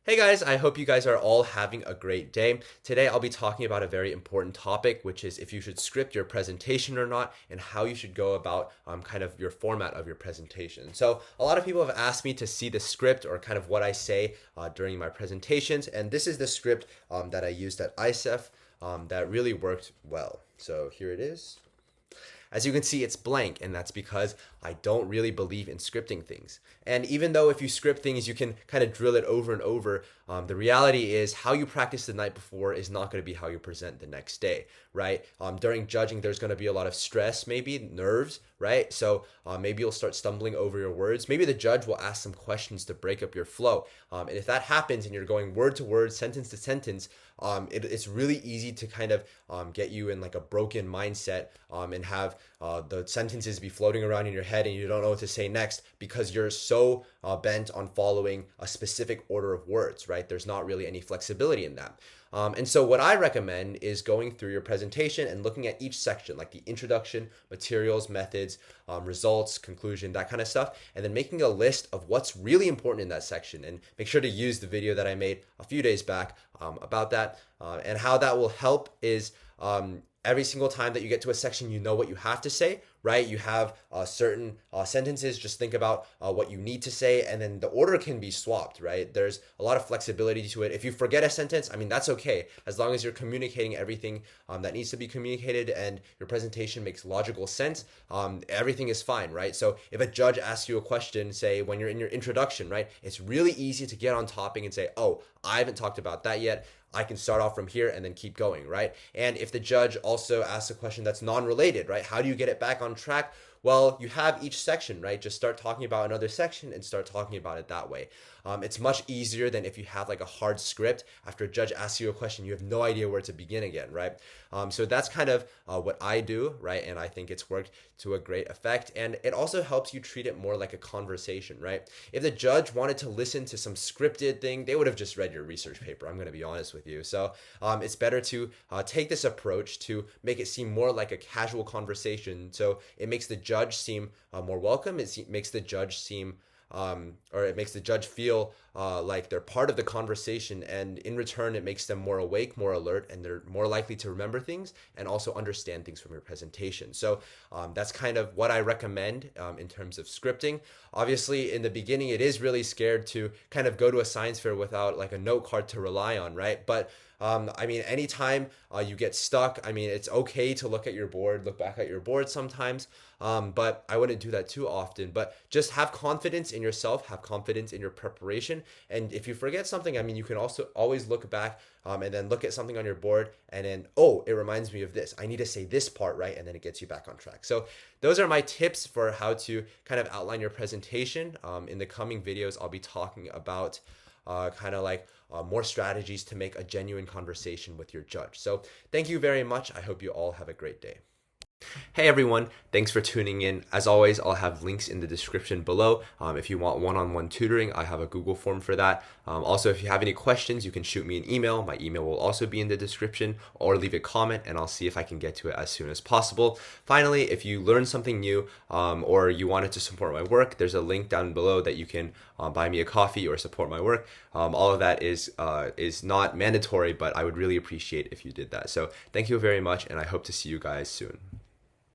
Hey guys, I hope you guys are all having a great day. Today I'll be talking about a very important topic, which is if you should script your presentation or not, and how you should go about kind of your format of your presentation. So a lot of people have asked me to see the script or kind of what I say during my presentations, and this is the script that I used at ICEF that really worked well. So here it is. As you can see, it's blank, and that's because I don't really believe in scripting things. And even though if you script things, you can kind of drill it over and over, the reality is how you practice the night before is not going to be how you present the next day, right? During judging, there's going to be a lot of stress, maybe nerves, right? So maybe you'll start stumbling over your words. Maybe the judge will ask some questions to break up your flow. And if that happens and you're going word to word, sentence to sentence, it's really easy to kind of get you in like a broken mindset and have the sentences be floating around in your head and you don't know what to say next because you're so bent on following a specific order of words, right? There's not really any flexibility in that. And so what I recommend is going through your presentation and looking at each section, like the introduction, materials, methods, results, conclusion, that kind of stuff, and then making a list of what's really important in that section. And make sure to use the video that I made a few days back about that. And how that will help is every single time that you get to a section, you know what you have to say, right? You have certain sentences, just think about what you need to say, and then the order can be swapped, right? There's a lot of flexibility to it. If you forget a sentence, I mean, that's okay, as long as you're communicating everything that needs to be communicated and your presentation makes logical sense, everything is fine, right? So if a judge asks you a question, say when you're in your introduction, right, it's really easy to get on topic and say, oh, I haven't talked about that yet. I can start off from here and then keep going, right? And if the judge also asks a question that's non-related, right? How do you get it back on track? Well, you have each section, right? Just start talking about another section and start talking about it that way. It's much easier than if you have like a hard script. After a judge asks you a question, you have no idea where to begin again, right? So that's kind of what I do, right? And I think it's worked to a great effect. And it also helps you treat it more like a conversation, right? If the judge wanted to listen to some scripted thing, they would have just read your research paper. I'm going to be honest with you. So it's better to take this approach to make it seem more like a casual conversation. So it makes the judge seem more welcome. It makes the judge seem or it makes the judge feel like they're part of the conversation, and in return it makes them more awake, more alert, and they're more likely to remember things and also understand things from your presentation. So that's kind of what I recommend in terms of scripting. Obviously in the beginning it is really scared to kind of go to a science fair without like a note card to rely on, right? But I mean, anytime you get stuck, I mean, it's okay to look at your board, look back at your board sometimes, but I wouldn't do that too often. But just have confidence in yourself, have confidence in your preparation. And if you forget something, I mean, you can also always look back and then look at something on your board and then, oh, it reminds me of this. I need to say this part, right? And then it gets you back on track. So those are my tips for how to kind of outline your presentation. In the coming videos, I'll be talking about kind of like more strategies to make a genuine conversation with your judge. So thank you very much. I hope you all have a great day. Hey everyone, thanks for tuning in. As always, I'll have links in the description below. If you want one-on-one tutoring, I have a Google form for that. Also, if you have any questions, you can shoot me an email. My email will also be in the description, or leave a comment and I'll see if I can get to it as soon as possible. Finally, if you learned something new or you wanted to support my work, there's a link down below that you can buy me a coffee or support my work. All of that is not mandatory, but I would really appreciate if you did that. So thank you very much, and I hope to see you guys soon.